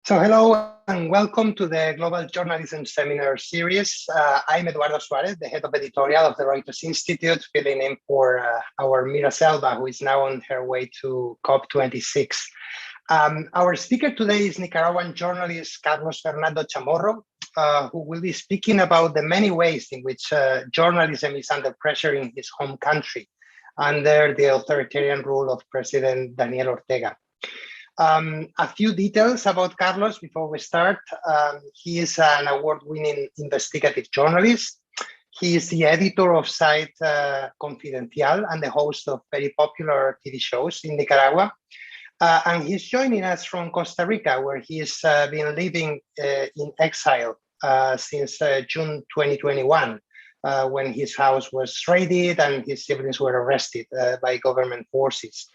So hello and welcome to the Global Journalism Seminar Series. I'm Eduardo Suarez, the head of editorial of the Reuters Institute, filling in for our Mira Selva, who is now on her way to COP26. Our speaker today is Nicaraguan journalist Carlos Fernando Chamorro, who will be speaking about the many ways in which journalism is under pressure in his home country under the authoritarian rule of President Daniel Ortega. A few details about Carlos before we start. He is an award-winning investigative journalist. He is the editor of site Confidencial and the host of very popular TV shows in Nicaragua. And he's joining us from Costa Rica, where he's been living in exile since June 2021. When his house was raided and his siblings were arrested by government forces.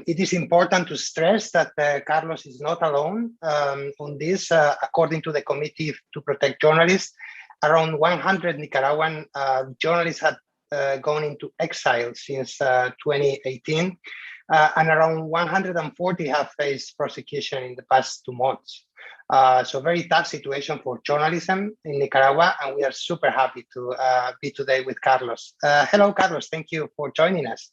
It is important to stress that Carlos is not alone on this. According to the Committee to Protect Journalists, around 100 Nicaraguan journalists had gone into exile since 2018, and around 140 have faced prosecution in the past 2 months. So very tough situation for journalism in Nicaragua, and we are super happy to be today with Carlos. Hello, Carlos. Thank you for joining us.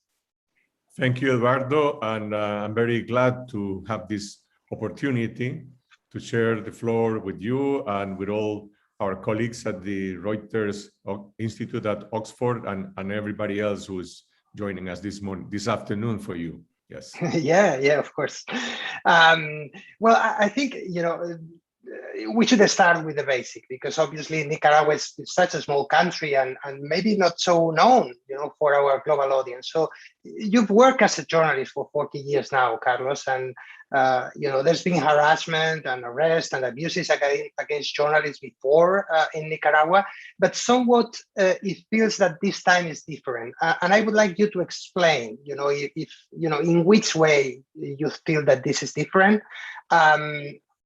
Thank you, Eduardo, and I'm very glad to have this opportunity to share the floor with you and with all our colleagues at the Reuters Institute at Oxford and everybody else who is joining us this afternoon for you. Yes. yeah, of course. Well, I think, we should start with the basic, because obviously Nicaragua is such a small country and maybe not so known, for our global audience. So you've worked as a journalist for 40 years now, Carlos, and there's been harassment and arrest and abuses against journalists before in Nicaragua, but somewhat it feels that this time is different. And I would like you to explain, if in which way you feel that this is different.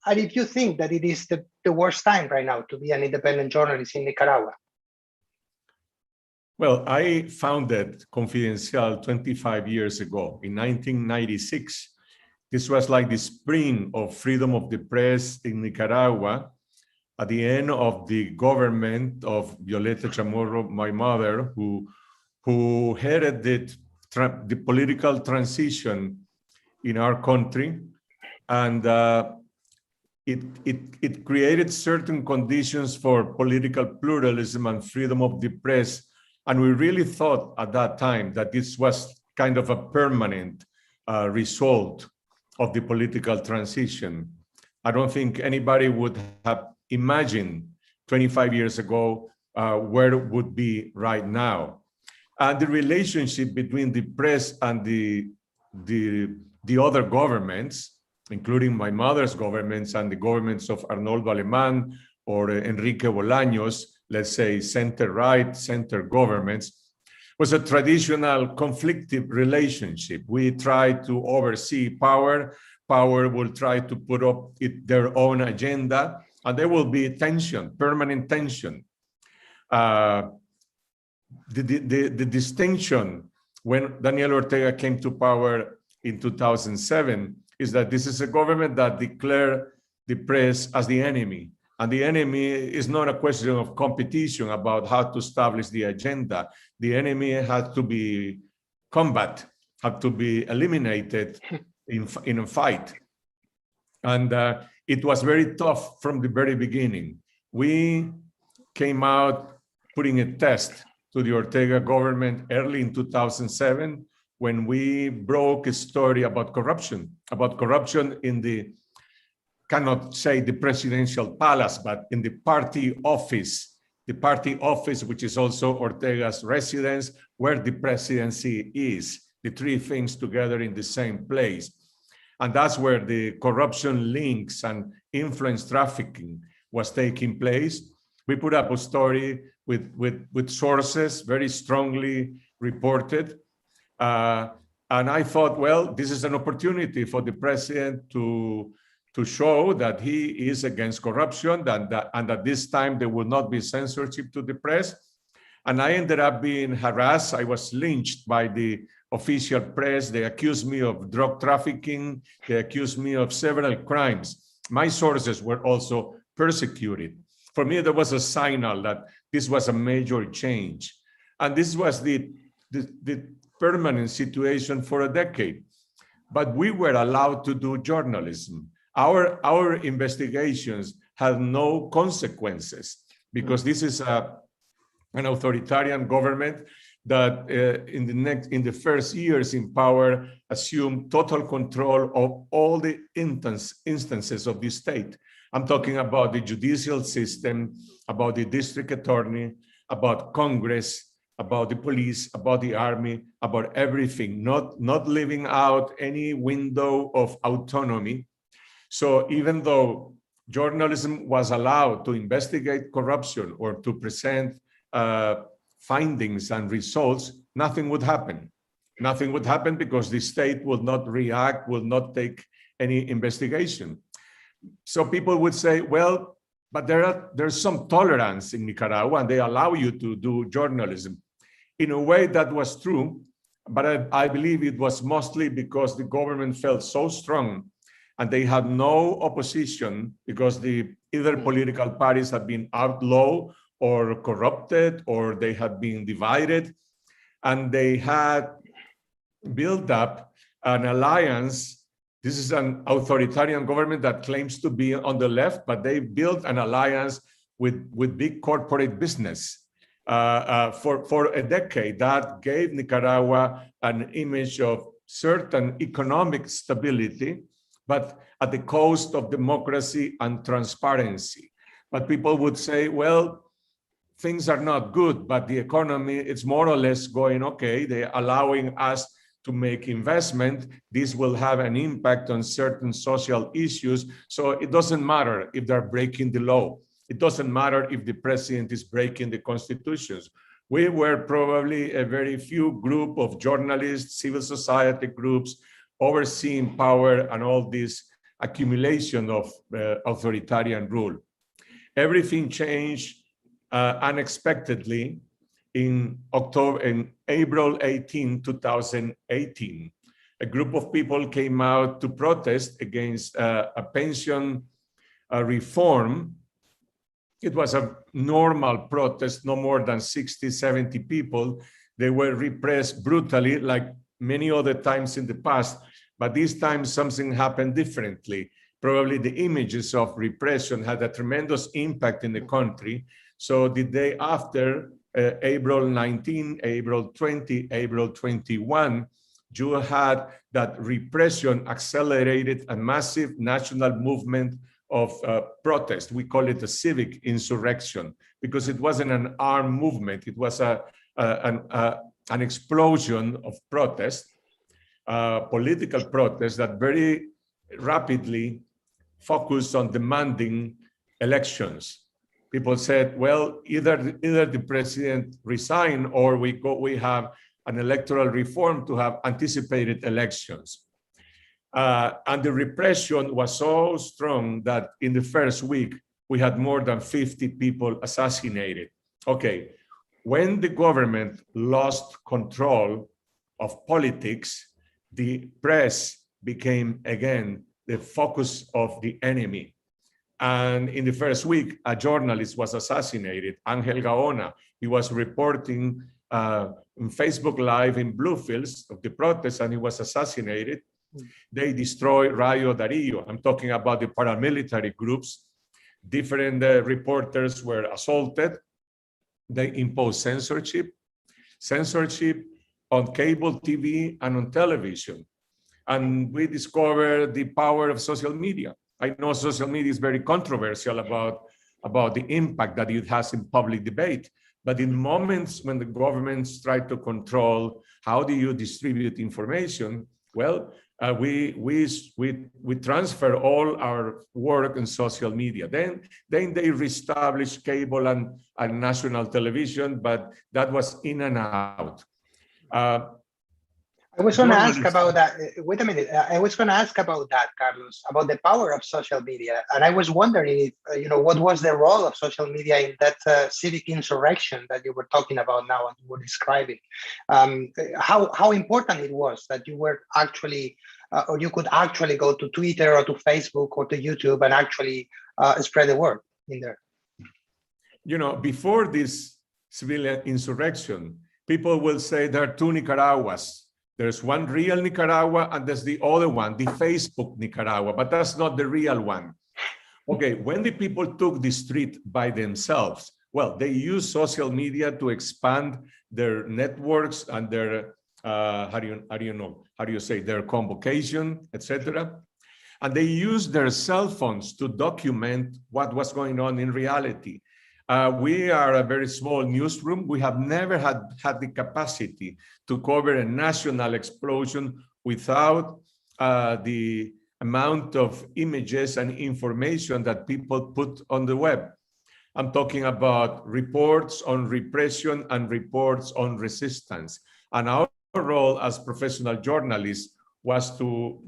And if you think that it is the worst time right now to be an independent journalist in Nicaragua. Well, I founded Confidencial 25 years ago, in 1996. This was like the spring of freedom of the press in Nicaragua at the end of the government of Violeta Chamorro, my mother, who headed the political transition in our country. And it created certain conditions for political pluralism and freedom of the press. And we really thought at that time that this was kind of a permanent result of the political transition. I don't think anybody would have imagined 25 years ago where it would be right now. And the relationship between the press and the other governments, including my mother's governments and the governments of Arnoldo Alemán or Enrique Bolaños, let's say center-right, center governments, was a traditional conflictive relationship. We try to oversee power. Power will try to put up their own agenda, and there will be tension, permanent tension. The distinction when Daniel Ortega came to power in 2007 is that this is a government that declared the press as the enemy. And the enemy is not a question of competition about how to establish the agenda. The enemy had to be combated, had to be eliminated in a fight. And it was very tough from the very beginning. We came out putting a test to the Ortega government early in 2007, when we broke a story about corruption in the, cannot say the presidential palace, but in the party office, which is also Ortega's residence, where the presidency is, the three things together in the same place. And that's where the corruption links and influence trafficking was taking place. We put up a story with sources very strongly reported. And I thought, well, this is an opportunity for the president to show that he is against corruption and that this time there will not be censorship to the press. And I ended up being harassed. I was lynched by the official press. They accused me of drug trafficking. They accused me of several crimes. My sources were also persecuted. For me, there was a signal that this was a major change. And this was the permanent situation for a decade. But we were allowed to do journalism. Our investigations had no consequences because this is an authoritarian government that in the first years in power assumed total control of all the instances of the state. I'm talking about the judicial system, about the district attorney, about Congress, about the police, about the army, about everything, not leaving out any window of autonomy. So even though journalism was allowed to investigate corruption or to present findings and results, nothing would happen. Nothing would happen because the state will not react, will not take any investigation. So people would say, well, but there's some tolerance in Nicaragua and they allow you to do journalism. In a way that was true, but I believe it was mostly because the government felt so strong and they had no opposition because either political parties had been outlawed or corrupted, or they had been divided, and they had built up an alliance. This is an authoritarian government that claims to be on the left, but they built an alliance with big corporate business for a decade. That gave Nicaragua an image of certain economic stability, but at the cost of democracy and transparency. But people would say, well, things are not good, but the economy, it's more or less going okay. They're allowing us to make investment. This will have an impact on certain social issues. So it doesn't matter if they're breaking the law. It doesn't matter if the president is breaking the constitutions. We were probably a very few group of journalists, civil society groups, overseeing power and all this accumulation of authoritarian rule. Everything changed unexpectedly in April 18, 2018. A group of people came out to protest against a pension reform. It was a normal protest, no more than 60, 70 people. They were repressed brutally like many other times in the past, but this time something happened differently. Probably the images of repression had a tremendous impact in the country. So the day after, April 19, April 20, April 21, you had that repression accelerated a massive national movement of protest. We call it a civic insurrection because it wasn't an armed movement. It was an explosion of protest, political protest that very rapidly focused on demanding elections. People said, well, either the president resign or we have an electoral reform to have anticipated elections. And the repression was so strong that in the first week, we had more than 50 people assassinated. Okay, when the government lost control of politics, the press became again the focus of the enemy. And in the first week, a journalist was assassinated, Angel Gaona. He was reporting on Facebook Live in Bluefields of the protests, and he was assassinated. They destroyed Rayo Darillo. I'm talking about the paramilitary groups. Different reporters were assaulted. They imposed censorship on cable TV and on television. And we discovered the power of social media. I know social media is very controversial about the impact that it has in public debate. But in moments when the governments try to control how do you distribute information, well, we transfer all our work in social media. Then they reestablished cable and national television, but that was in and out. I was going to ask about that. Wait a minute. I was going to ask about that, Carlos, about the power of social media. And I was wondering if, what was the role of social media in that civic insurrection that you were talking about now and you were describing? How important it was that you were actually, or you could actually go to Twitter or to Facebook or to YouTube and actually spread the word in there. Before this civilian insurrection, people will say there are two Nicaraguas. There's one real Nicaragua and there's the other one, the Facebook Nicaragua, but that's not the real one. Okay, when the people took the street by themselves, well, they used social media to expand their networks and their, their convocation, etc. And they used their cell phones to document what was going on in reality. We are a very small newsroom. We have never had the capacity to cover a national explosion without the amount of images and information that people put on the web. I'm talking about reports on repression and reports on resistance. And our role as professional journalists was to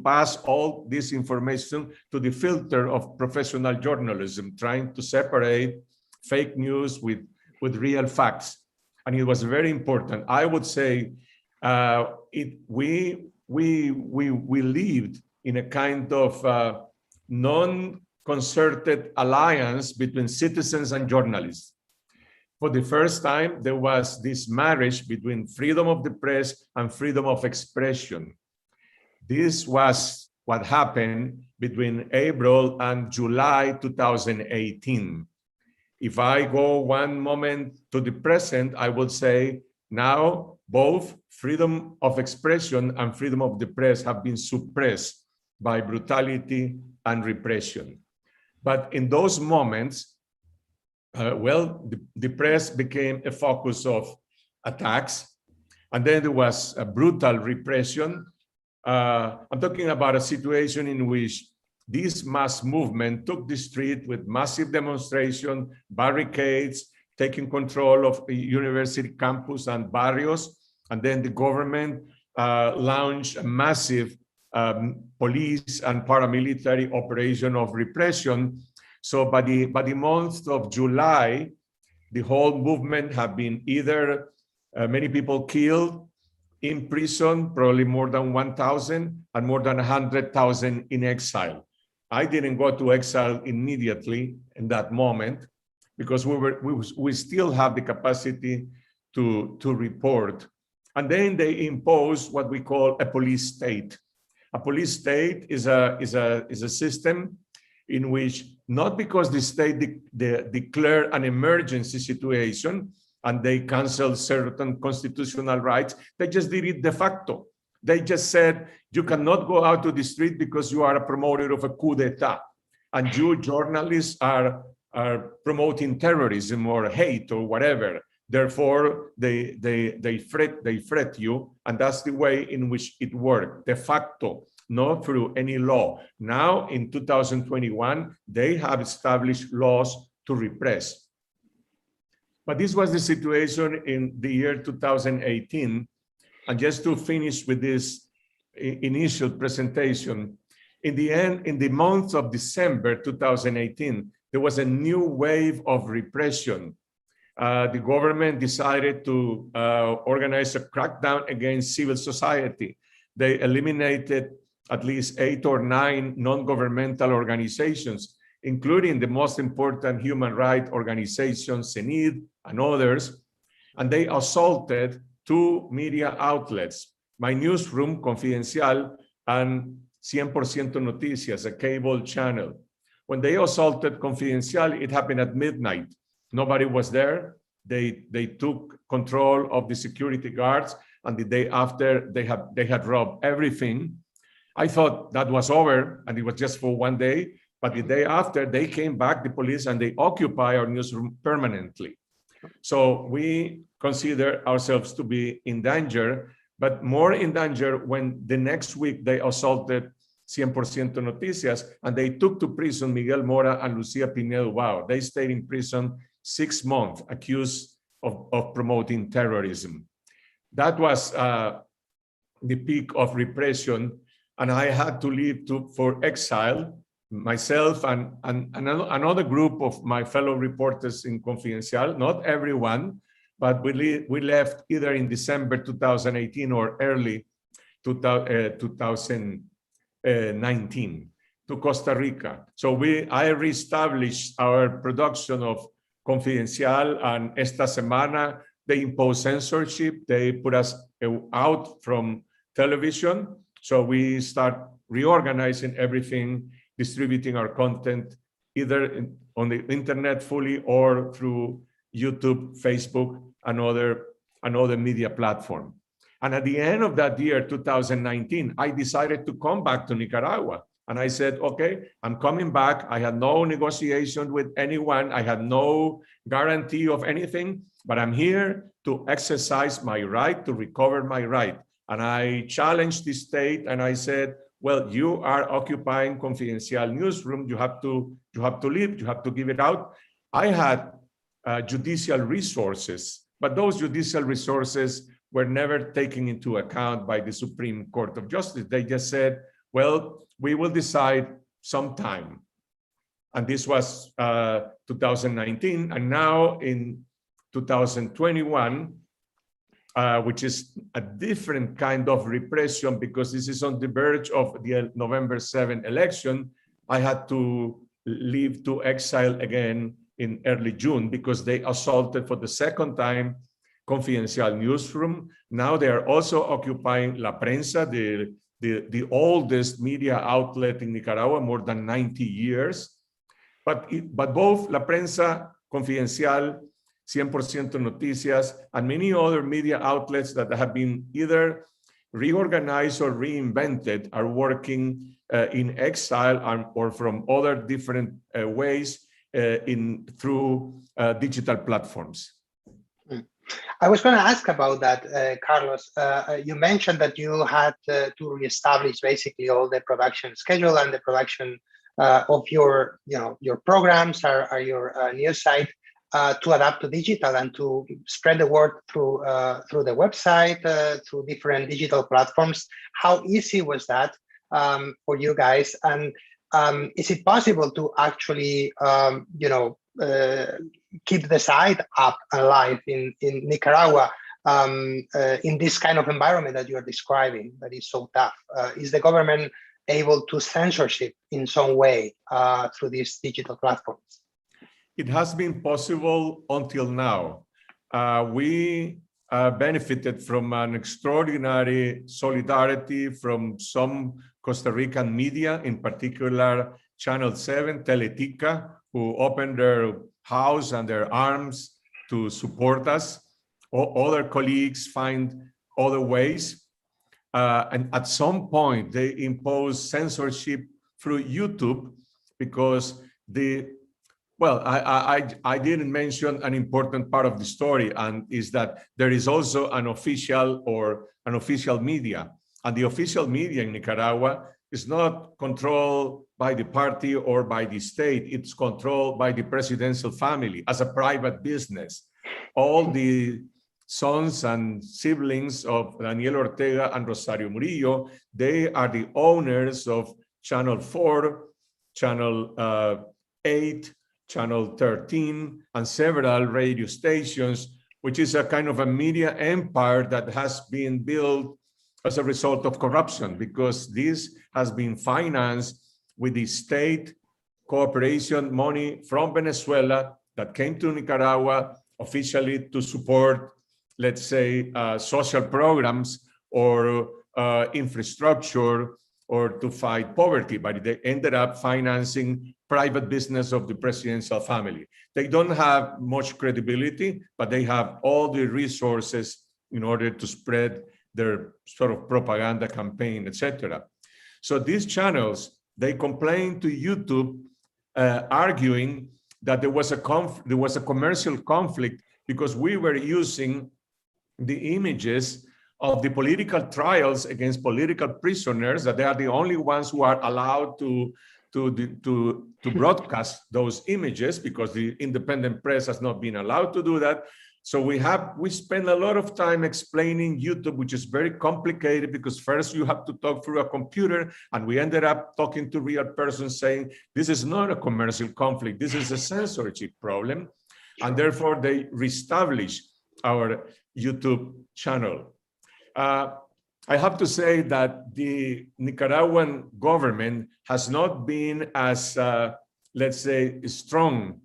pass all this information to the filter of professional journalism, trying to separate fake news with real facts. And it was very important. I would say we lived in a kind of non-concerted alliance between citizens and journalists. For the first time, there was this marriage between freedom of the press and freedom of expression. This was what happened between April and July 2018. If I go one moment to the present, I would say now both freedom of expression and freedom of the press have been suppressed by brutality and repression. But in those moments, the press became a focus of attacks, and then there was a brutal repression. I'm talking about a situation in which this mass movement took the street with massive demonstration, barricades, taking control of the university campus and barrios, and then the government launched a massive police and paramilitary operation of repression. So by the month of July, the whole movement had been either many people killed, in prison, probably more than 1,000, and more than 100,000 in exile. I didn't go to exile immediately in that moment because we still have the capacity to report. And then they imposed what we call a police state. A police state is a system in which, not because the state declared an emergency situation and they canceled certain constitutional rights, they just did it de facto. They just said, you cannot go out to the street because you are a promoter of a coup d'etat. And you journalists are promoting terrorism or hate or whatever. Therefore, they threat you. And that's the way in which it worked, de facto, not through any law. Now, in 2021, they have established laws to repress. But this was the situation in the year 2018. And just to finish with this initial presentation, in the month of December 2018, there was a new wave of repression. The government decided to organize a crackdown against civil society. They eliminated at least 8 or 9 non-governmental organizations, including the most important human rights organizations, CENID and others, and they assaulted 2 media outlets, my newsroom, Confidencial, and 100% Noticias, a cable channel. When they assaulted Confidencial, it happened at midnight. Nobody was there. They took control of the security guards, and the day after, they had robbed everything. I thought that was over, and it was just for one day. But the day after, they came back, the police, and they occupy our newsroom permanently. So we consider ourselves to be in danger, but more in danger when the next week they assaulted 100% Noticias, and they took to prison Miguel Mora and Lucia Pinedo. Wow, they stayed in prison 6 months, accused of promoting terrorism. that was the peak of repression, and I had to leave for exile, myself and another group of my fellow reporters in Confidencial, not everyone, but we left either in December 2018 or early 2019 to Costa Rica. So I reestablished our production of Confidencial, and esta semana they imposed censorship. They put us out from television. So we start reorganizing everything, distributing our content either on the internet fully or through YouTube, Facebook, and other media platform. And at the end of that year, 2019, I decided to come back to Nicaragua. And I said, okay, I'm coming back. I had no negotiation with anyone. I had no guarantee of anything, but I'm here to exercise my right, to recover my right. And I challenged the state and I said, well, you are occupying Confidencial newsroom. You have to leave, you have to give it out. I had judicial resources, but those judicial resources were never taken into account by the Supreme Court of Justice. They just said, well, we will decide sometime. And this was 2019. And now in 2021, which is a different kind of repression because this is on the verge of the November 7 election, I had to leave to exile again in early June because they assaulted for the second time Confidencial newsroom. Now they are also occupying La Prensa, the oldest media outlet in Nicaragua, more than 90 years. But both La Prensa, Confidencial, 100% Noticias, and many other media outlets that have been either reorganized or reinvented are working in exile or from other different ways through digital platforms. I was going to ask about that, Carlos. You mentioned that you had to reestablish basically all the production schedule and the production of your programs or your news site to adapt to digital and to spread the word through the website, through different digital platforms. How easy was that for you guys? And is it possible to actually, keep the site up alive in Nicaragua in this kind of environment that you're describing that is so tough? Is the government able to censorship in some way through these digital platforms? It has been possible until now. We benefited from an extraordinary solidarity from some Costa Rican media, in particular Channel 7, Teletica, who opened their house and their arms to support us. Other colleagues find other ways. And at some point, they imposed censorship through YouTube because I didn't mention an important part of the story, and is that there is also an official media. And the official media in Nicaragua is not controlled by the party or by the state. It's controlled by the presidential family as a private business. All the sons and siblings of Daniel Ortega and Rosario Murillo, they are the owners of Channel 4, Channel 8, Channel 13, and several radio stations, which is a kind of a media empire that has been built as a result of corruption, because this has been financed with the state cooperation money from Venezuela that came to Nicaragua officially to support, let's say, social programs or infrastructure or to fight poverty, but they ended up financing private business of the presidential family. They don't have much credibility, but they have all the resources in order to spread their sort of propaganda campaign, etc. So these channels, they complained to YouTube, arguing that there was a commercial conflict because we were using the images of the political trials against political prisoners, that they are the only ones who are allowed to broadcast those images because the independent press has not been allowed to do that. So we spend a lot of time explaining YouTube, which is very complicated because first you have to talk through a computer, and we ended up talking to real persons saying, this is not a commercial conflict, this is a censorship problem. And therefore they reestablish our YouTube channel. I have to say that the Nicaraguan government has not been as, let's say, strong,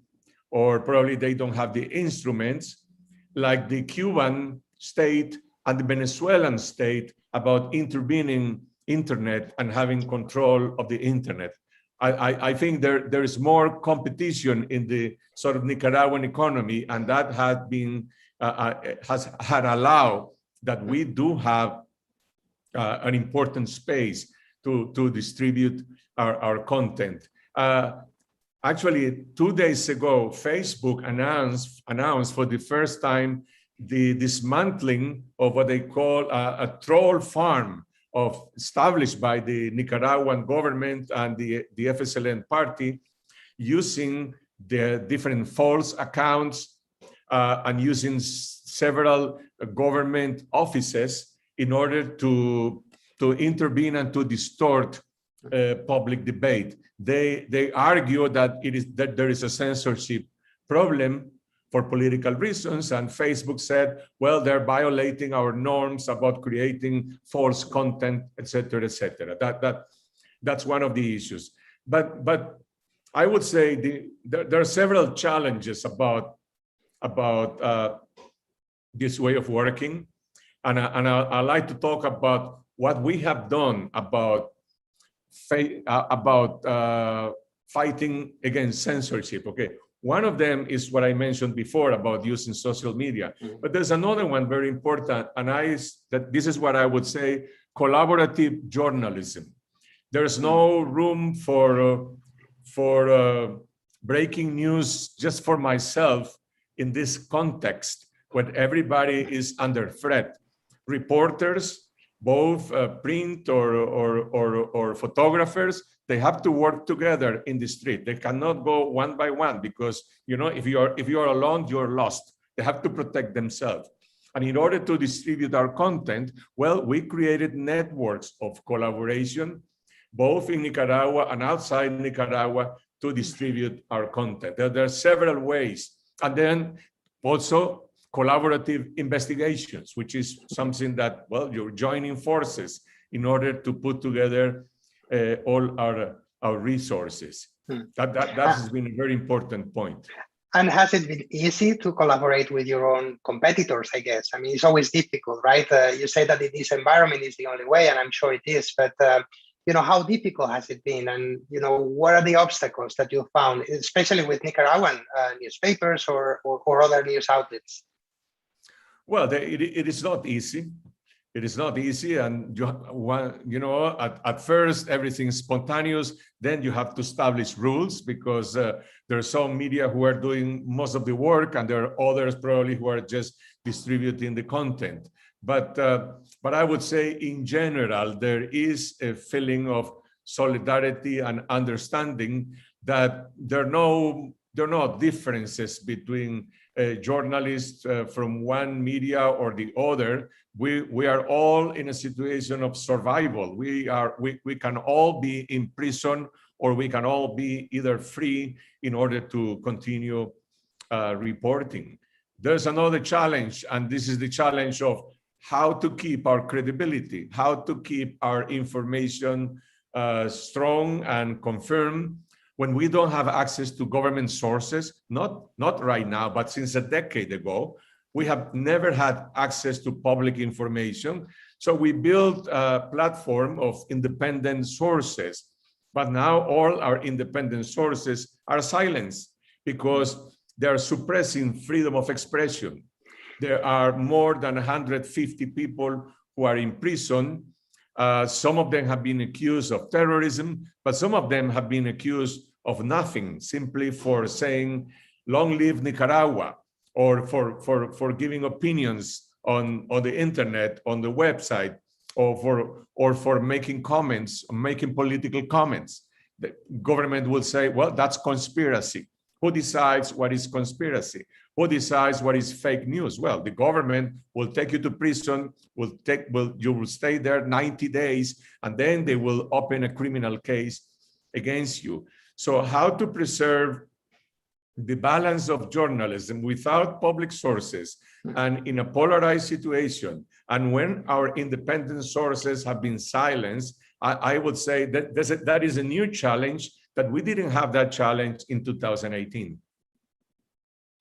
or probably they don't have the instruments like the Cuban state and the Venezuelan state about intervening internet and having control of the internet. I think there is more competition in the sort of Nicaraguan economy, and that has allowed that we do have an important space to distribute our content. Actually, 2 days ago, Facebook announced for the first time the dismantling of what they call a troll farm established by the Nicaraguan government and the FSLN party, using the different false accounts and using several government offices in order to intervene and to distort public debate. They argue that there is a censorship problem for political reasons, and Facebook said, well, they're violating our norms about creating false content, etc., etc. That's one of the issues. But I would say there are several challenges about this way of working, and I like to talk about what we have done about fighting against censorship. Okay, one of them is what I mentioned before about using social media, but there's another one very important, and this is what I would say: collaborative journalism. There's no room for breaking news just for myself in this context when everybody is under threat. Reporters, both print or photographers, they have to work together in the street. They cannot go one by one because, you know, if you're alone, you're lost. They have to protect themselves. And in order to distribute our content, well, we created networks of collaboration, both in Nicaragua and outside Nicaragua, to distribute our content. There are several ways. And then also collaborative investigations, which is something that, well, you're joining forces in order to put together all our resources. That has been a very important point. And has it been easy to collaborate with your own competitors, I guess? I mean, it's always difficult, right? You say that in this environment is the only way, and I'm sure it is, but you know, how difficult has it been? And, you know, what are the obstacles that you found, especially with Nicaraguan newspapers or other news outlets? Well, it is not easy. It is not easy, and you know, at first everything's spontaneous. Then you have to establish rules because there are some media who are doing most of the work, and there are others probably who are just distributing the content. But I would say in general there is a feeling of solidarity and understanding that there are no differences between journalists from one media or the other. We are all in a situation of survival. We can all be in prison, or we can all be either free in order to continue reporting. There's another challenge, and this is the challenge of how to keep our credibility, how to keep our information strong and confirmed when we don't have access to government sources. Not right now, but since a decade ago, we have never had access to public information. So we built a platform of independent sources, but now all our independent sources are silenced because they are suppressing freedom of expression. There are more than 150 people who are in prison. Some of them have been accused of terrorism, but some of them have been accused of nothing, simply for saying, long live Nicaragua, or for giving opinions on the internet, on the website, or for making comments, making political comments. The government will say, well, that's conspiracy. Who decides what is conspiracy? Who decides what is fake news? Well, the government will take you to prison, you will stay there 90 days, and then they will open a criminal case against you. So how to preserve the balance of journalism without public sources and in a polarized situation, and when our independent sources have been silenced, I would say that that is a new challenge, that we didn't have that challenge in 2018.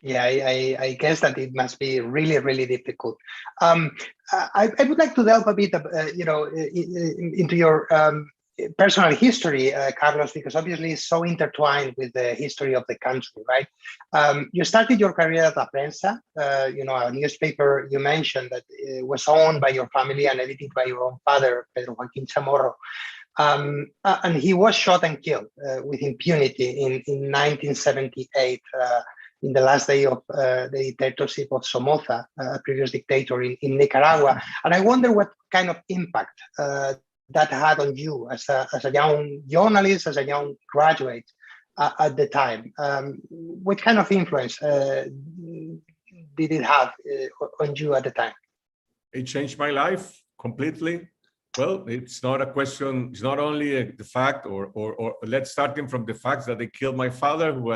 Yeah, I guess that it must be really, really difficult. I would like to delve a bit, into your personal history, Carlos, because obviously it's so intertwined with the history of the country, right? You started your career at La Prensa, a newspaper you mentioned that was owned by your family and edited by your own father, Pedro Joaquín Chamorro. And he was shot and killed with impunity in 1978, in the last day of the dictatorship of Somoza, a previous dictator in Nicaragua. And I wonder what kind of impact that had on you as a young journalist, as a young graduate at the time. What kind of influence did it have on you at the time? It changed my life completely. Well, it's not a question, it's not only the fact, or let's start from the fact that they killed my father, who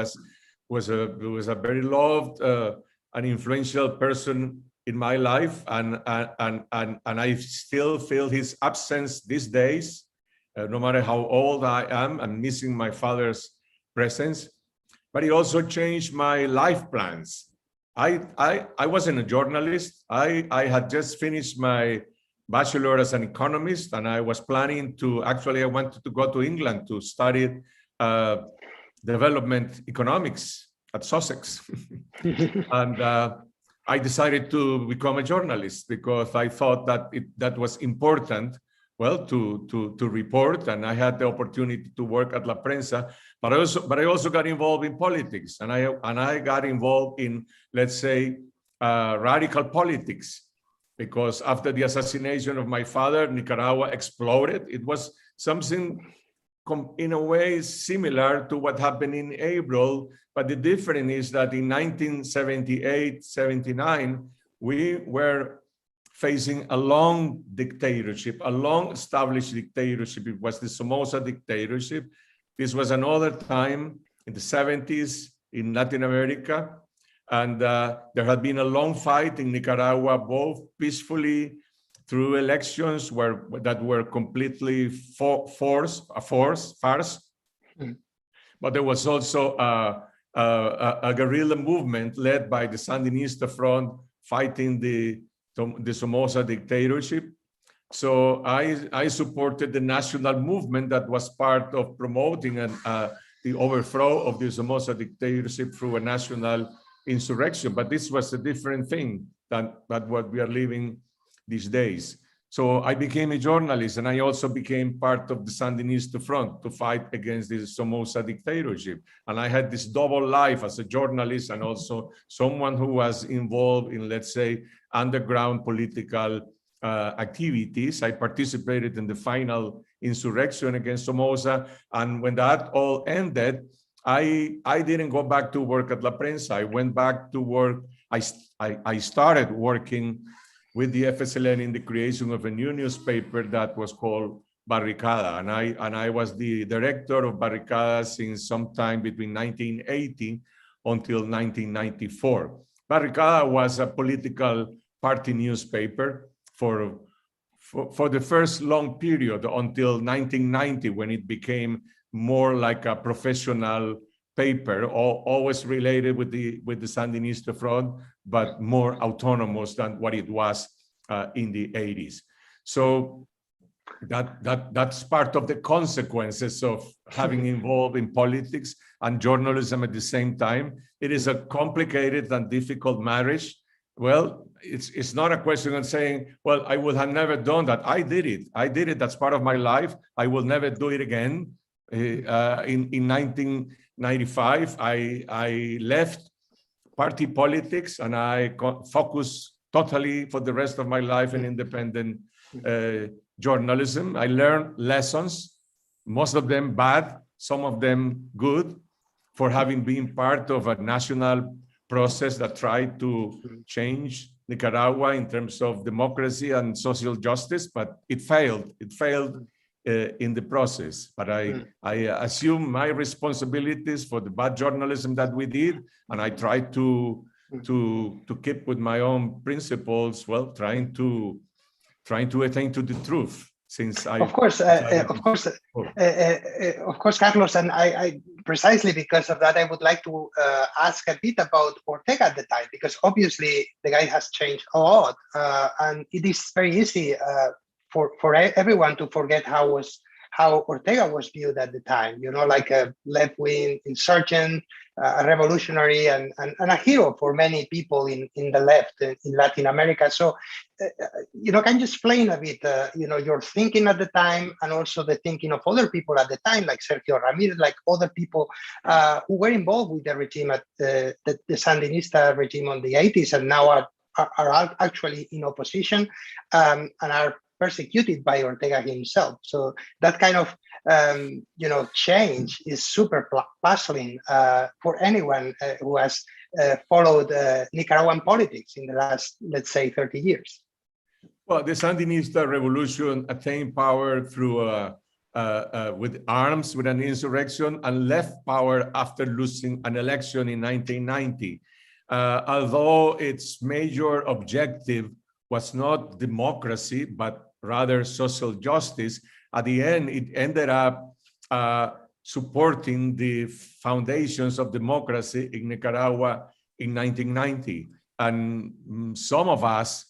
was a very loved and influential person in my life, and I still feel his absence these days. No matter how old I am, I'm missing my father's presence. But he also changed my life plans. I wasn't a journalist. I had just finished my bachelor as an economist, and I was planning to, I wanted to go to England to study development economics at Sussex. And I decided to become a journalist because I thought that that was important, well, to report, and I had the opportunity to work at La Prensa, but I also got involved in politics, and I got involved in, let's say, radical politics, because after the assassination of my father, Nicaragua exploded. It was something in a way similar to what happened in April, but the difference is that in 1978, 79, we were facing a long dictatorship, a long established dictatorship. It was the Somoza dictatorship. This was another time in the 70s in Latin America. And there had been a long fight in Nicaragua, both peacefully through elections that were completely farce. But there was also a guerrilla movement led by the Sandinista Front fighting the Somoza dictatorship. So I supported the national movement that was part of promoting the overthrow of the Somoza dictatorship through a national insurrection. But this was a different thing than what we are living these days. So I became a journalist, and I also became part of the Sandinista Front to fight against the Somoza dictatorship. And I had this double life as a journalist and also someone who was involved in, let's say, underground political activities. I participated in the final insurrection against Somoza. And when that all ended, I didn't go back to work at La Prensa. I went back to work. I started working with the FSLN in the creation of a new newspaper that was called Barricada. And I was the director of Barricada since sometime between 1980 until 1994. Barricada was a political party newspaper for the first long period until 1990, when it became more like a professional paper, always related with the Sandinista Front, but more autonomous than what it was in the 80s. So that's part of the consequences of having involved in politics and journalism at the same time. It is a complicated and difficult marriage. Well, it's not a question of saying, well, I would have never done that. I did it. That's part of my life. I will never do it again. In 1995, I left party politics and I focused totally for the rest of my life in independent journalism. I learned lessons, most of them bad, some of them good. for having been part of a national process that tried to change Nicaragua in terms of democracy and social justice, but it failed. It failed in the process. But I assume my responsibilities for the bad journalism that we did, and I tried to keep with my own principles, well, trying to attain to the truth. Since I, of course, Carlos, and I precisely because of that, I would like to ask a bit about Ortega at the time, because obviously the guy has changed a lot, and it is very easy for everyone to forget how Ortega was viewed at the time. You know, like a left-wing insurgent, a revolutionary, and a hero for many people in the left in Latin America. So, you know, can you explain a bit, you know, your thinking at the time, and also the thinking of other people at the time, like Sergio Ramirez, like other people who were involved with the regime at the Sandinista regime on the 80s, and now are actually in opposition and are persecuted by Ortega himself. So that kind of you know, change is super puzzling for anyone who has followed Nicaraguan politics in the last, let's say, 30 years. Well, the Sandinista revolution attained power through with arms, with an insurrection, and left power after losing an election in 1990. Although its major objective was not democracy, but rather social justice, at the end, it ended up supporting the foundations of democracy in Nicaragua in 1990. And some of us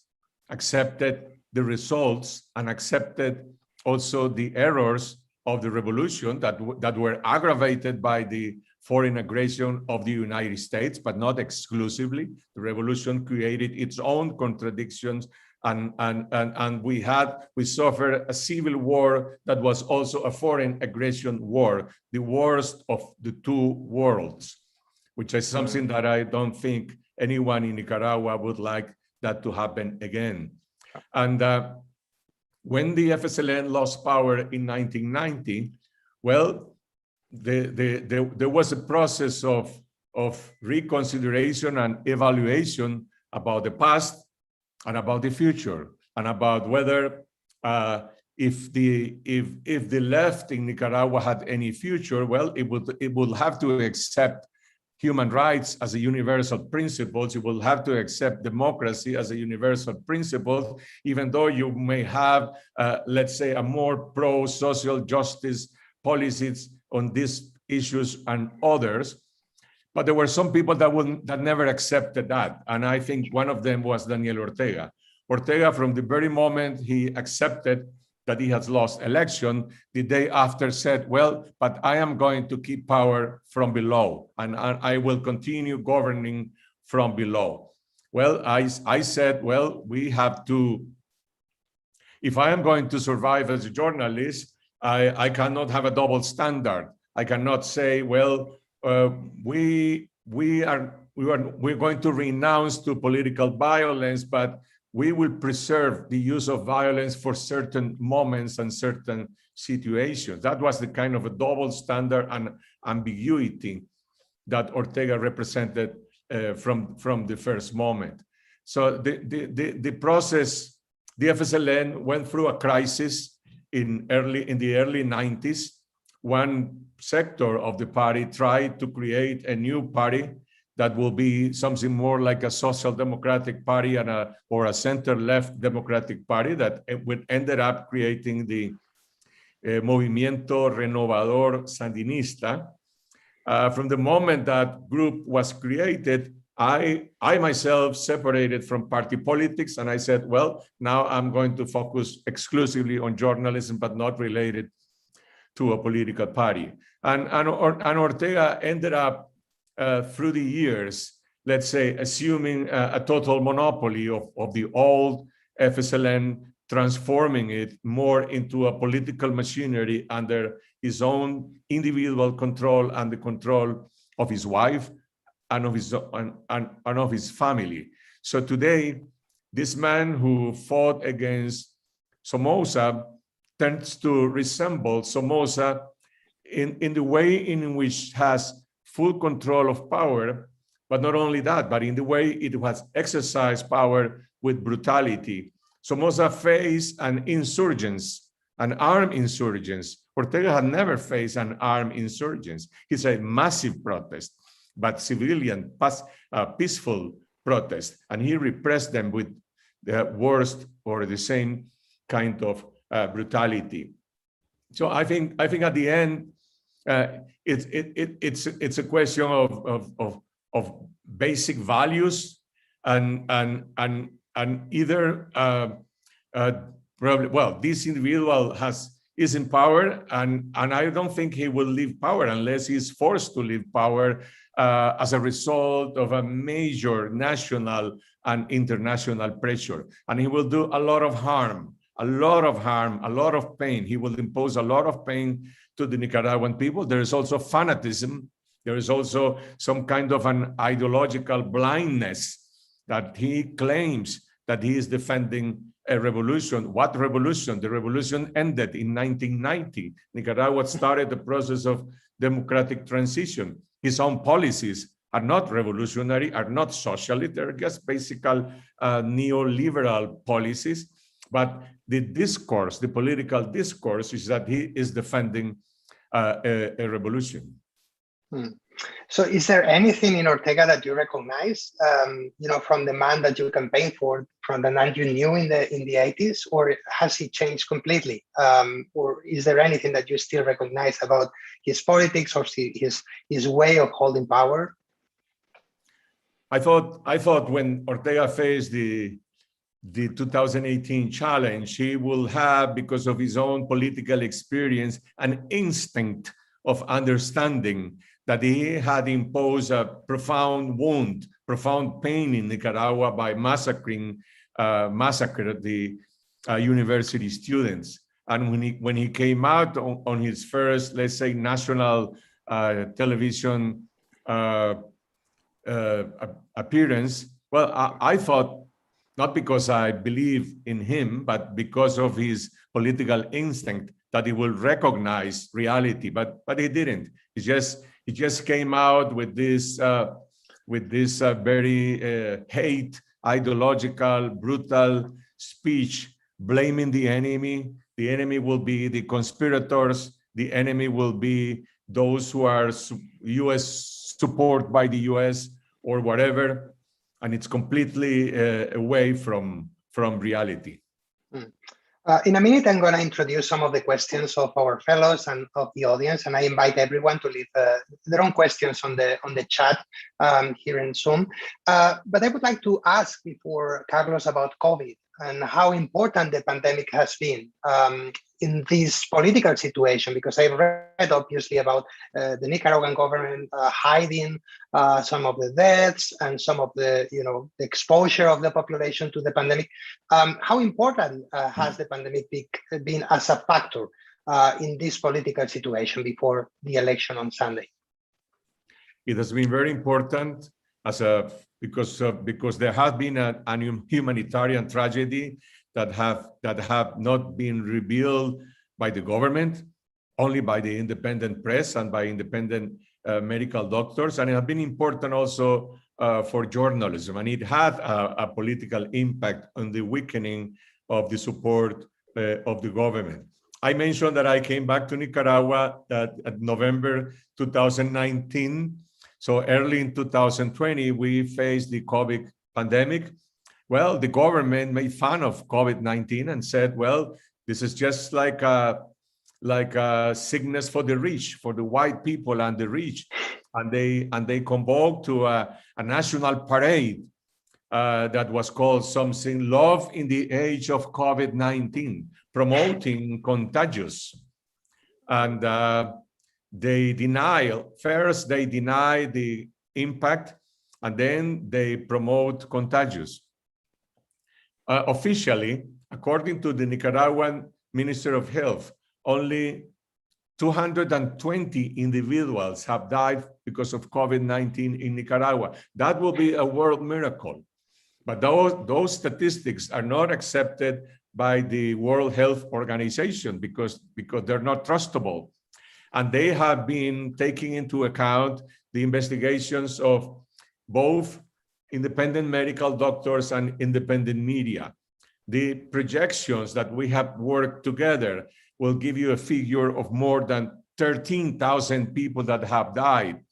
accepted the results and accepted also the errors of the revolution that were aggravated by the foreign aggression of the United States, but not exclusively. The revolution created its own contradictions, and we suffered a civil war that was also a foreign aggression war, the worst of the two worlds, which is something that I don't think anyone in Nicaragua would like that to happen again. And when the FSLN lost power in 1990, well, there was a process of reconsideration and evaluation about the past and about the future, and about whether if the left in Nicaragua had any future, well, it would have to accept human rights as a universal principle. It will have to accept democracy as a universal principle, even though you may have, let's say, a more pro-social justice policies on these issues and others. But there were some people that never accepted that. And I think one of them was Daniel Ortega. Ortega, from the very moment he accepted that he has lost election, the day after said, well, but I am going to keep power from below, and I will continue governing from below. Well, I said, well, we have to, if I am going to survive as a journalist, I cannot have a double standard. I cannot say, well, we're going to renounce to political violence, but we will preserve the use of violence for certain moments and certain situations. That was the kind of a double standard and ambiguity that Ortega represented from the first moment. So the process, the FSLN went through a crisis in the early 90s. One sector of the party tried to create a new party that will be something more like a social democratic party or a center-left democratic party that ended up creating the Movimiento Renovador Sandinista. From the moment that group was created, I myself separated from party politics, and I said, well, now I'm going to focus exclusively on journalism, but not related to a political party. And Ortega ended up through the years, let's say, assuming a total monopoly of the old FSLN, transforming it more into a political machinery under his own individual control and the control of his wife and of his family. So today, this man who fought against Somoza tends to resemble Somoza in the way in which has full control of power, but not only that, but in the way it has exercised power with brutality. Somoza faced an insurgents, an armed insurgents. Ortega had never faced an armed insurgents. It's a massive protest, but civilian, peaceful protest, and he repressed them with the worst or the same kind of brutality. So I think at the end, it's a question of basic values and either probably, well, this individual is in power, and I don't think he will leave power unless he's forced to leave power as a result of a major national and international pressure. And he will do a lot of harm, a lot of pain. He will impose a lot of pain to the Nicaraguan people. There is also fanatism. There is also some kind of an ideological blindness that he claims that he is defending a revolution. What revolution? The revolution ended in 1990. Nicaragua started the process of democratic transition. His own policies are not revolutionary, are not socialist, they're just basic neoliberal policies. But the discourse, the political discourse, is that he is defending a revolution. So is there anything in Ortega that you recognize, from the man that you campaigned for, from the man you knew in the 80s, or has he changed completely? Or is there anything that you still recognize about his politics or his way of holding power? I thought when Ortega faced the 2018 challenge, he will have, because of his own political experience, an instinct of understanding that he had imposed a profound wound, profound pain in Nicaragua by massacred the university students. And when he came out on his first, let's say, national television appearance, well, I thought, not because I believe in him, but because of his political instinct, that he will recognize reality, but he didn't. He just came out with this very hate, ideological, brutal speech, blaming the enemy. The enemy will be the conspirators. The enemy will be those who are U.S. support by the U.S. or whatever, and it's completely away from reality. In a minute, I'm going to introduce some of the questions of our fellows and of the audience, and I invite everyone to leave their own questions on the chat here in Zoom. But I would like to ask before Carlos about COVID and how important the pandemic has been in this political situation, because I read obviously about the Nicaraguan government hiding some of the deaths and some of the the exposure of the population to the pandemic. How important has the pandemic been as a factor in this political situation before the election on Sunday? It has been very important because there has been a humanitarian tragedy that have not been revealed by the government, only by the independent press and by independent medical doctors, and it has been important also for journalism, and it had a political impact on the weakening of the support of the government. I mentioned that I came back to Nicaragua at November 2019. So early in 2020, we faced the COVID pandemic. Well, the government made fun of COVID-19 and said, well, this is just like a sickness for the rich, for the white people and the rich. And they convoked to a national parade that was called something, Love in the Age of COVID-19, promoting contagious. And they deny the impact, and then they promote contagious. Officially, according to the Nicaraguan Minister of Health, only 220 individuals have died because of COVID-19 in Nicaragua. That will be a world miracle. But those statistics are not accepted by the World Health Organization because they're not trustable. And they have been taking into account the investigations of both independent medical doctors and independent media. The projections that we have worked together will give you a figure of more than 13,000 people that have died,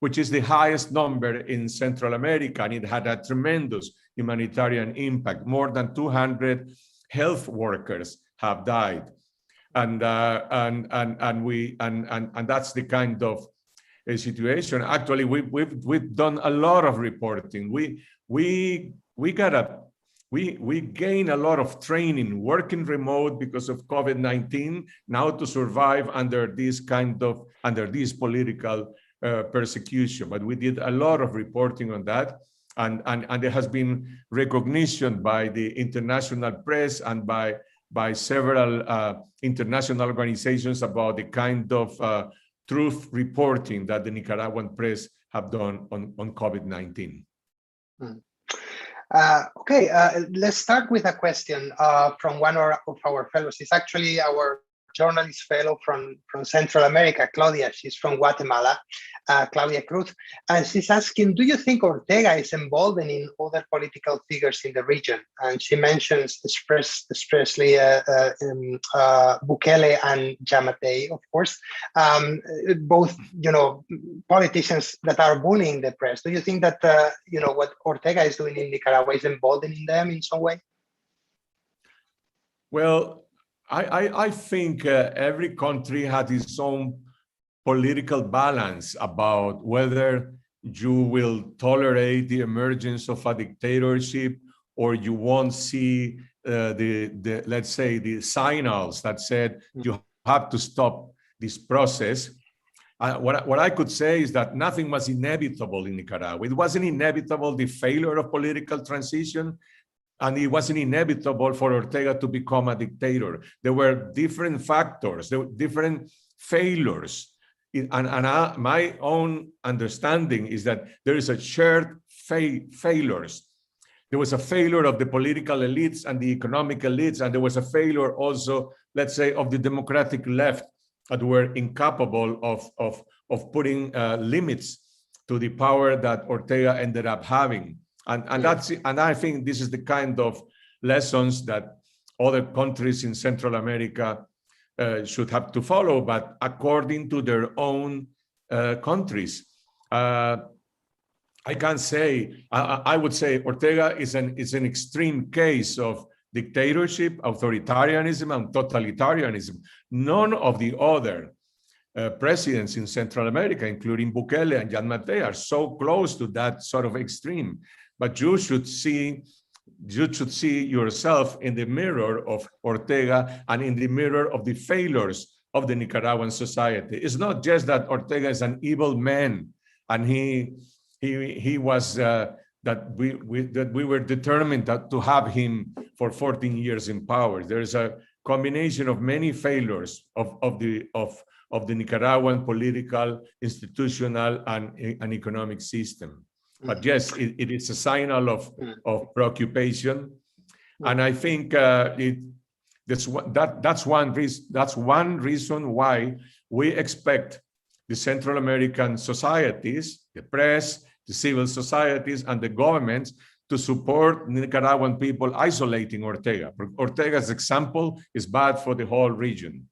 which is the highest number in Central America, and it had a tremendous humanitarian impact. More than 200 health workers have died, and that's the kind of a situation. Actually, we've done a lot of reporting. We gain a lot of training working remote because of COVID-19 now to survive under this political persecution. But we did a lot of reporting on that, and there has been recognition by the international press and by several international organizations about the kind of truth reporting that the Nicaraguan press have done on COVID-19. Okay, let's start with a question from one of our fellows. It's actually our journalist fellow from Central America, Claudia. She's from Guatemala, Claudia Cruz. And she's asking, do you think Ortega is emboldening other political figures in the region? And she mentions especially Bukele and Yamatei, of course, both, politicians that are bullying the press. Do you think that, what Ortega is doing in Nicaragua is emboldening them in some way? Well, I think every country has its own political balance about whether you will tolerate the emergence of a dictatorship or you won't see let's say, the signals that said you have to stop this process. What I could say is that nothing was inevitable in Nicaragua. It wasn't inevitable, the failure of political transition, and it wasn't inevitable for Ortega to become a dictator. There were different factors, there were different failures. My own understanding is that there is a shared failures. There was a failure of the political elites and the economic elites, and there was a failure also, let's say, of the democratic left that were incapable of putting limits to the power that Ortega ended up having. And I think this is the kind of lessons that other countries in Central America should have to follow, but according to their own countries. I can't say, I would say Ortega is an extreme case of dictatorship, authoritarianism, and totalitarianism. None of the other presidents in Central America, including Bukele and Yamatei, are so close to that sort of extreme. But you should see yourself in the mirror of Ortega and in the mirror of the failures of the Nicaraguan society. It's not just that Ortega is an evil man and he was that we were determined to have him for 14 years in power. There's a combination of many failures of the Nicaraguan political, institutional, and economic system. But yes, it is a signal of preoccupation, and I think that's one reason why we expect the Central American societies, the press, the civil societies, and the governments to support Nicaraguan people isolating Ortega. Ortega's example is bad for the whole region.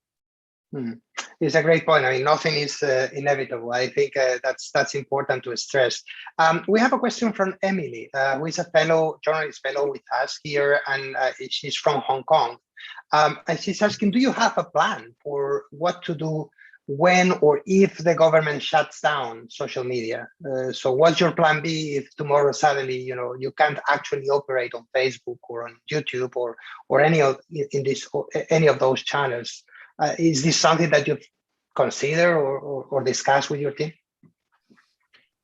It's a great point. I mean, nothing is inevitable. I think that's important to stress. We have a question from Emily, who is a journalist fellow with us here, and she's from Hong Kong. And she's asking, do you have a plan for what to do when or if the government shuts down social media? So what's your plan B if tomorrow suddenly, you can't actually operate on Facebook or on YouTube or any of those channels? Is this something that you've considered or discussed with your team?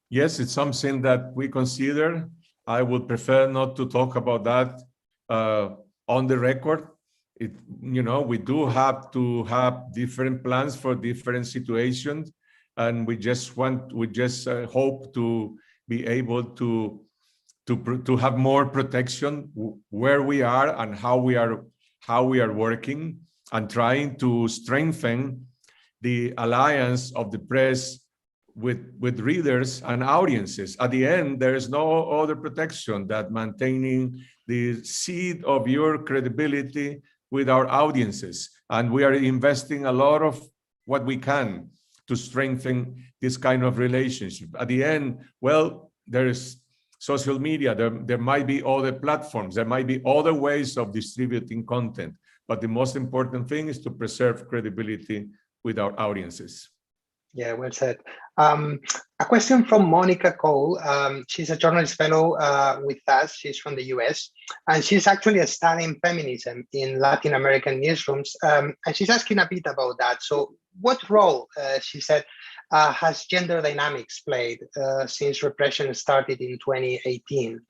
Yes, it's something that we consider. I would prefer not to talk about that on the record. We do have to have different plans for different situations, and we just hope to be able to have more protection where we are and how we are working, and trying to strengthen the alliance of the press with readers and audiences. At the end, there is no other protection than maintaining the seed of your credibility with our audiences. And we are investing a lot of what we can to strengthen this kind of relationship. At the end, well, there is social media, there might be other platforms, there might be other ways of distributing content, but the most important thing is to preserve credibility with our audiences. Yeah, well said. A question from Monica Cole. She's a journalist fellow with us. She's from the US, and she's actually studying feminism in Latin American newsrooms. And she's asking a bit about that. So what role, she said, has gender dynamics played since repression started in 2018?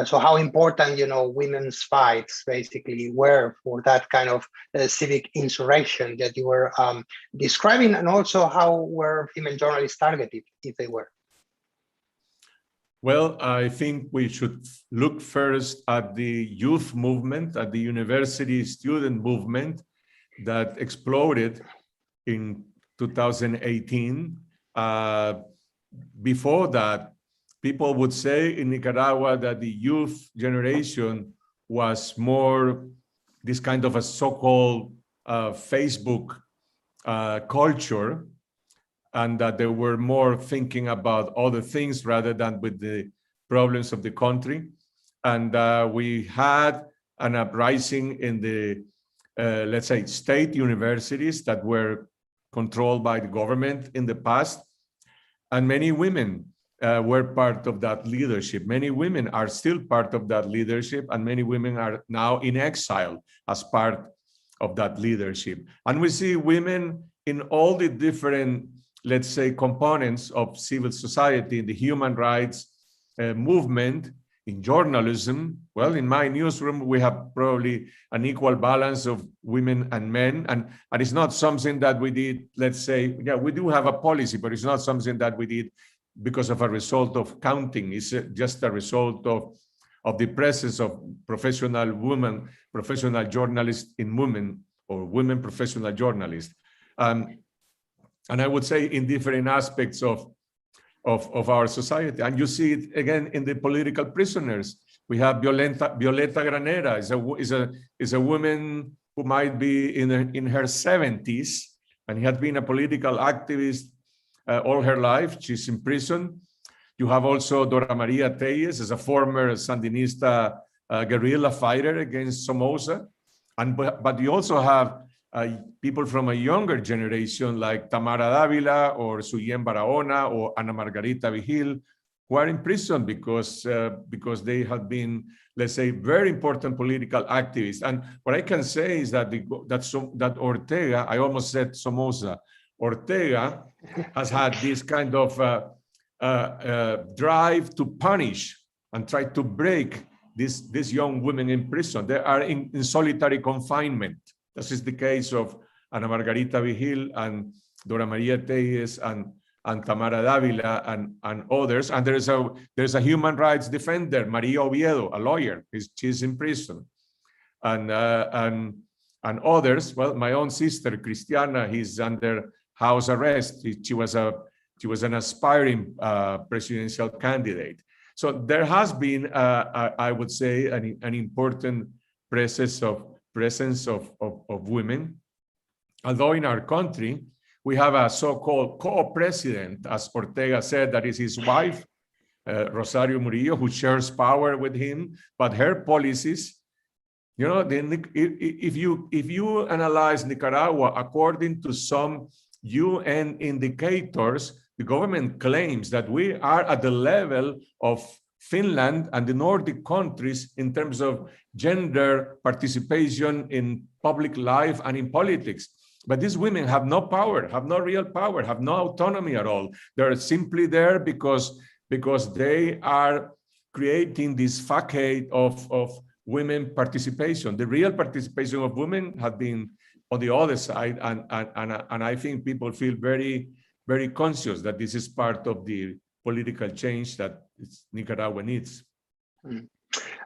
So how important, women's fights basically were for that kind of civic insurrection that you were describing, and also how were female journalists targeted, if they were? Well, I think we should look first at the youth movement, at the university student movement that exploded in 2018. Before that, people would say in Nicaragua that the youth generation was more this kind of a so-called Facebook culture, and that they were more thinking about other things rather than with the problems of the country. And we had an uprising in the, let's say, state universities that were controlled by the government in the past. And many women were part of that leadership. Many women are still part of that leadership, and many women are now in exile as part of that leadership. And we see women in all the different, let's say, components of civil society, in the human rights movement, in journalism. Well, in my newsroom, we have probably an equal balance of women and men. And it's not something that we did, let's say, yeah, we do have a policy, but it's not something that we did because of a result of counting. It's just a result of the presence of professional women, professional journalists in women, or women professional journalists. And I would say in different aspects of our society. And you see it again in the political prisoners. We have Violeta Granera, is a woman who might be in her 70s, and had been a political activist all her life. She's in prison. You have also Dora Maria Telles, as a former Sandinista guerrilla fighter against Somoza. But you also have people from a younger generation like Tamara Dávila or Suyen Barahona or Ana Margarita Vigil, who are in prison because they have been, let's say, very important political activists. And what I can say is that that Ortega, I almost said Somoza, Ortega has had this kind of drive to punish and try to break these young women in prison. They are in solitary confinement. This is the case of Ana Margarita Vigil and Dora Maria Telles and Tamara Dávila and others. And there's a human rights defender, Maria Oviedo, a lawyer. She's in prison. And others. Well, my own sister Cristiana, he's under house arrest. She was an aspiring presidential candidate. So there has been, I would say, an important presence of women. Although in our country, we have a so-called co-president, as Ortega said, that is his wife, Rosario Murillo, who shares power with him, but her policies, if you analyze Nicaragua according to some UN indicators, the government claims that we are at the level of Finland and the Nordic countries in terms of gender participation in public life and in politics. But these women have no power, have no real power, have no autonomy at all. They're simply there because they are creating this facade of women participation. The real participation of women have been on the other side, and I think people feel very, very conscious that this is part of the political change that Nicaragua needs.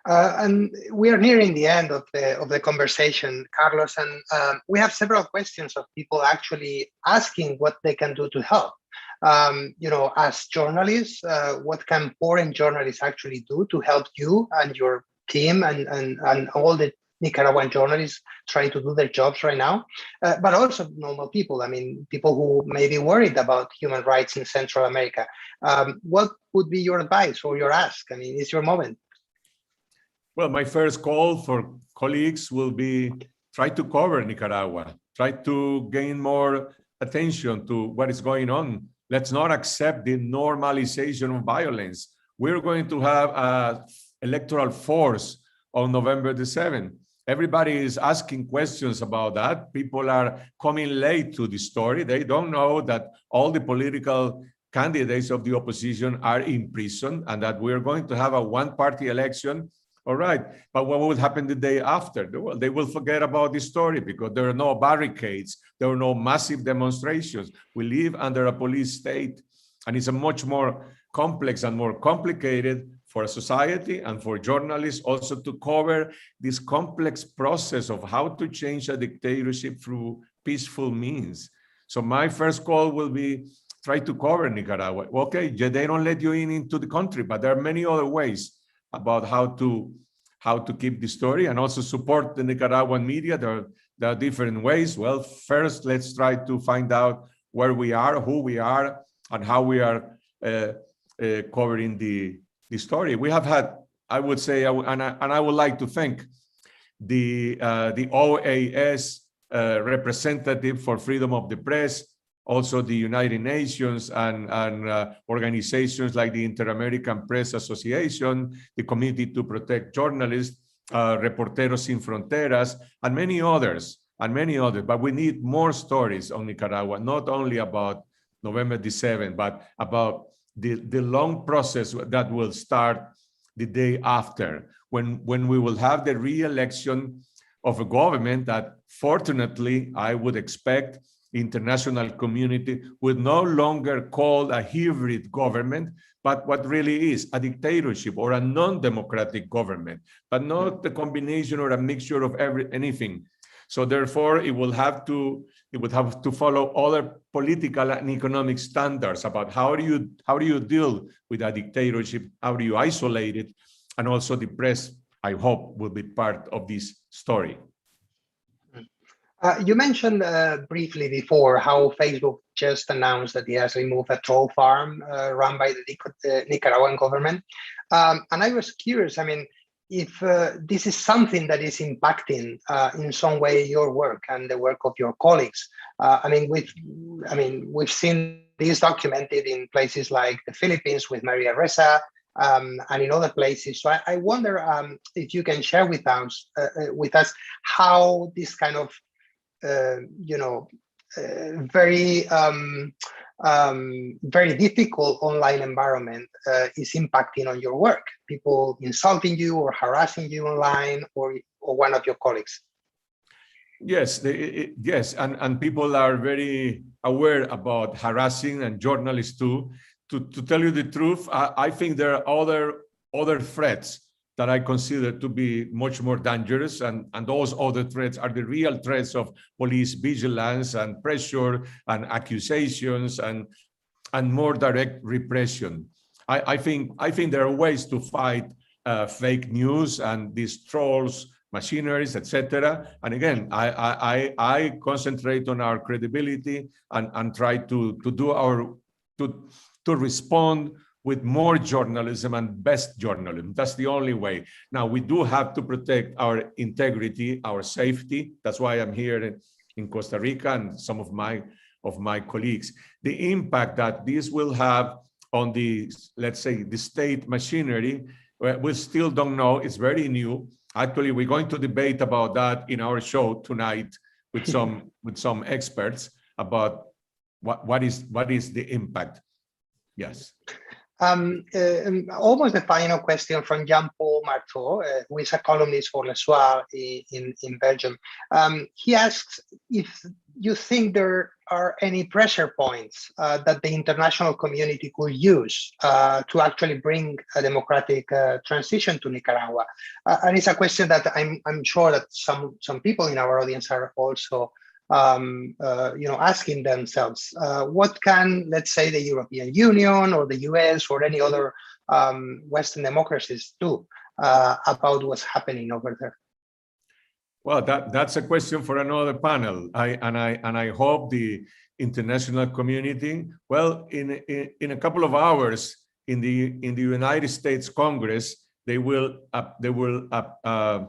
And we are nearing the end of the conversation, Carlos, and we have several questions of people actually asking what they can do to help. As journalists, what can foreign journalists actually do to help you and your team and all the Nicaraguan journalists trying to do their jobs right now, but also normal people. I mean, people who may be worried about human rights in Central America. What would be your advice or your ask? I mean, it's your moment. Well, my first call for colleagues will be try to cover Nicaragua, try to gain more attention to what is going on. Let's not accept the normalization of violence. We're going to have an electoral force on November the 7th. Everybody is asking questions about that. People are coming late to the story. They don't know that all the political candidates of the opposition are in prison and that we're going to have a one-party election. All right, but what will happen the day after? Well, they will forget about the story because there are no barricades, there are no massive demonstrations. We live under a police state, and it's a much more complex and more complicated for a society and for journalists also to cover this complex process of how to change a dictatorship through peaceful means. So my first call will be try to cover Nicaragua. Okay, they don't let you into the country, but there are many other ways about how to keep the story and also support the Nicaraguan media. There are different ways. Well, first, let's try to find out where we are, who we are, and how we are covering the story. We have had, I would say, and I would like to thank the OAS representative for freedom of the press, also the United Nations and organizations like the Inter-American Press Association, the Committee to Protect Journalists, Reporteros Sin Fronteras, and many others. But we need more stories on Nicaragua, not only about November the 7th, but about the long process that will start the day after, when we will have the re-election of a government that, fortunately, I would expect international community would no longer call a hybrid government, but what really is a dictatorship or a non-democratic government, but not the combination or a mixture of anything. So therefore, it would have to follow other political and economic standards about how do you deal with a dictatorship, how do you isolate it, and also the press, I hope, will be part of this story. You mentioned briefly before how Facebook just announced that it has removed a troll farm run by the Nicaraguan government. And I was curious, I mean, if this is something that is impacting in some way your work and the work of your colleagues. We've seen this documented in places like the Philippines with Maria Ressa, and in other places. So I wonder if you can share with us how this kind of very difficult online environment is impacting on your work. People insulting you or harassing you online, or one of your colleagues. Yes, yes, and people are very aware about harassing, and journalists too. To tell you the truth, I think there are other threats that I consider to be much more dangerous, and those other threats are the real threats of police vigilance and pressure and accusations and more direct repression. I think there are ways to fight fake news and these trolls, machineries, etc. And again, I concentrate on our credibility and try to respond with more journalism and best journalism. That's the only way. Now, we do have to protect our integrity, our safety. That's why I'm here in Costa Rica and some of my colleagues. The impact that this will have on the, let's say, the state machinery, we still don't know. It's very new. Actually, we're going to debate about that in our show tonight with some experts about what is the impact. Yes. Almost the final question from Jean-Paul Marteau, who is a columnist for Le Soir in Belgium. He asks if you think there are any pressure points that the international community could use to actually bring a democratic transition to Nicaragua. And it's a question that I'm sure that some people in our audience are also asking themselves, what can, let's say, the European Union or the US or any other Western democracies do about what's happening over there? Well, that's a question for another panel. I hope the international community, well, in a couple of hours in the United States Congress, they will approve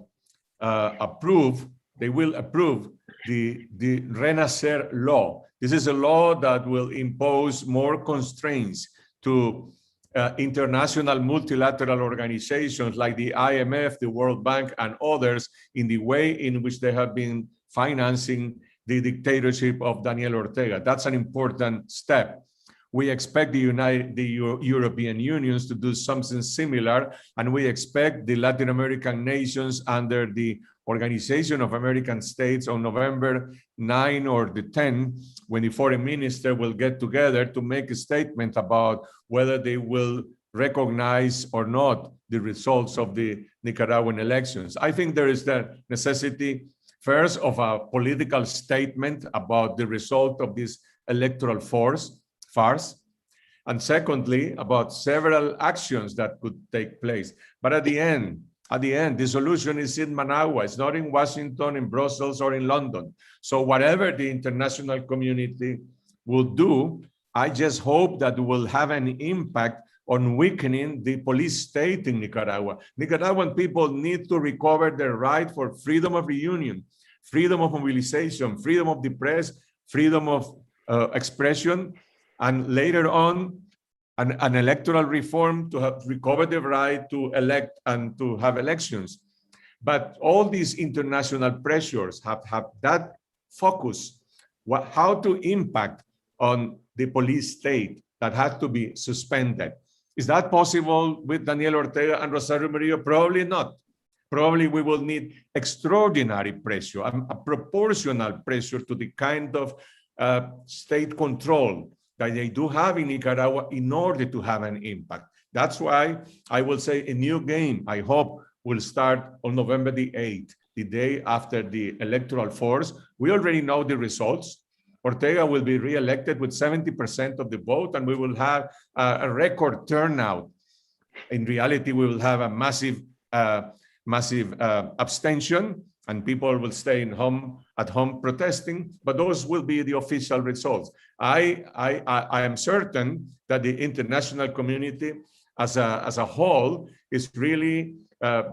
the Renacer law. This is a law that will impose more constraints to international multilateral organizations like the IMF, the World Bank, and others in the way in which they have been financing the dictatorship of Daniel Ortega. That's an important step. We expect the European Unions to do something similar, and we expect the Latin American nations under the Organization of American States on November 9 or the 10, when the foreign minister will get together to make a statement about whether they will recognize or not the results of the Nicaraguan elections. I think there is the necessity, first, of a political statement about the result of this electoral farce, and secondly, about several actions that could take place. But at the end, the solution is in Managua. It's not in Washington, in Brussels, or in London. So whatever the international community will do, I just hope that it will have an impact on weakening the police state in Nicaragua. Nicaraguan people need to recover their right for freedom of reunion, freedom of mobilization, freedom of the press, freedom of expression, and later on, an electoral reform to recover the right to elect and to have elections. But all these international pressures have that focus, how to impact on the police state that had to be suspended. Is that possible with Daniel Ortega and Rosario Murillo? Probably not. Probably we will need extraordinary pressure, a proportional pressure to the kind of state control that they do have in Nicaragua in order to have an impact. That's why I will say a new game, I hope, will start on November the 8th, the day after the electoral force. We already know the results. Ortega will be re-elected with 70% of the vote, and we will have a record turnout. In reality, we will have a massive abstention, and people will stay at home protesting, but those will be the official results. I am certain that the international community as a whole is really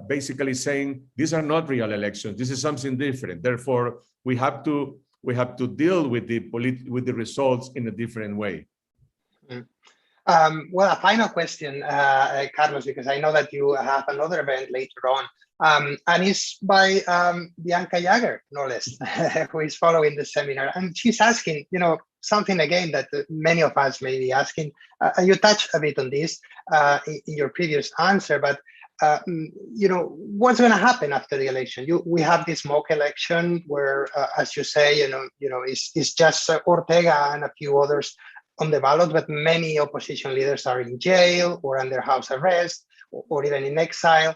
basically saying these are not real elections. This is something different. Therefore, we have to deal with the results in a different way. Well, a final question, Carlos, because I know that you have another event later on. And it's by Bianca Jagger, no less, who is following the seminar. And she's asking, something again that many of us may be asking. You touched a bit on this in your previous answer, but what's going to happen after the election? We have this mock election where, as you say, it's just Ortega and a few others on the ballot, but many opposition leaders are in jail or under house arrest or even in exile.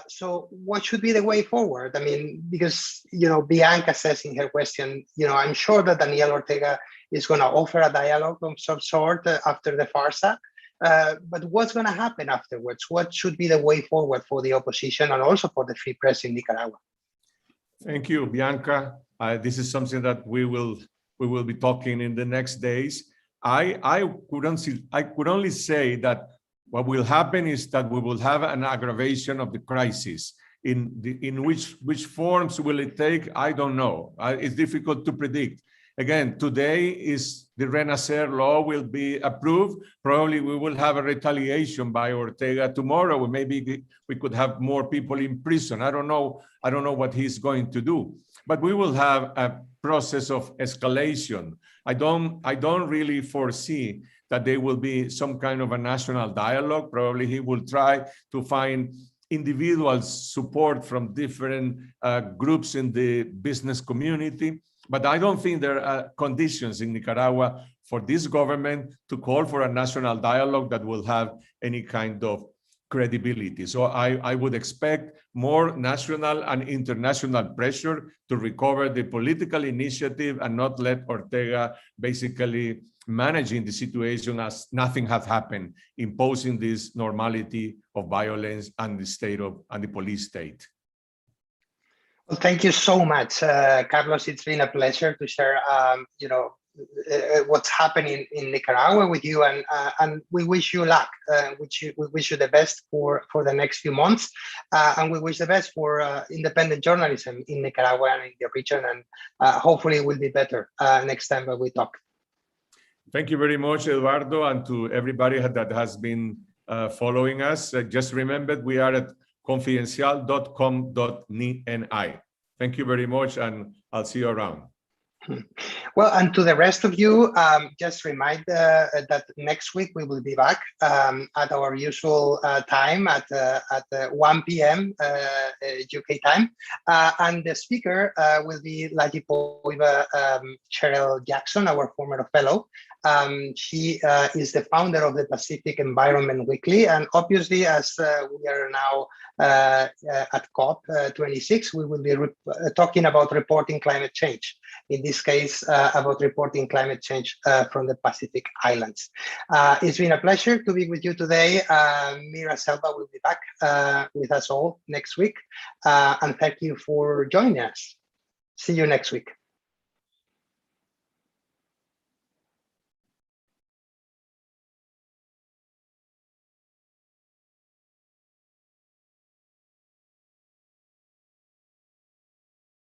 So what should be the way forward? I mean, because, Bianca says in her question, I'm sure that Daniel Ortega is going to offer a dialogue of some sort after the farsa. But what's going to happen afterwards? What should be the way forward for the opposition and also for the free press in Nicaragua? Thank you, Bianca. This is something that we will be talking in the next days. I could only say that what will happen is that we will have an aggravation of the crisis. In which forms will it take? I don't know. It's difficult to predict. Again, today is the Renacer law will be approved. Probably we will have a retaliation by Ortega tomorrow. Maybe we could have more people in prison. I don't know what he's going to do. But we will have process of escalation. I don't really foresee that there will be some kind of a national dialogue. Probably he will try to find individual support from different groups in the business community. But I don't think there are conditions in Nicaragua for this government to call for a national dialogue that will have any kind of credibility. So I would expect more national and international pressure to recover the political initiative and not let Ortega basically managing the situation as nothing has happened, imposing this normality of violence and the state of and the police state. Well, thank you so much, Carlos. It's been a pleasure to share, what's happening in Nicaragua with you, and we wish you luck. We wish you the best for the next few months, and we wish the best for independent journalism in Nicaragua and in the region, and hopefully it will be better next time that we talk. Thank you very much, Eduardo, and to everybody that has been following us. Just remember, we are at confidencial.com.ni. Thank you very much, and I'll see you around. Well, and to the rest of you, just remind that next week we will be back at our usual time at 1 p.m. UK time. And the speaker will be Laji Poiva Cheryl Jackson, our former fellow. She is the founder of the Pacific Environment Weekly. And obviously, as we are now at COP26, we will be talking about reporting climate change. In this case, about reporting climate change from the Pacific Islands. It's been a pleasure to be with you today. Mira Selva will be back with us all next week. And thank you for joining us. See you next week.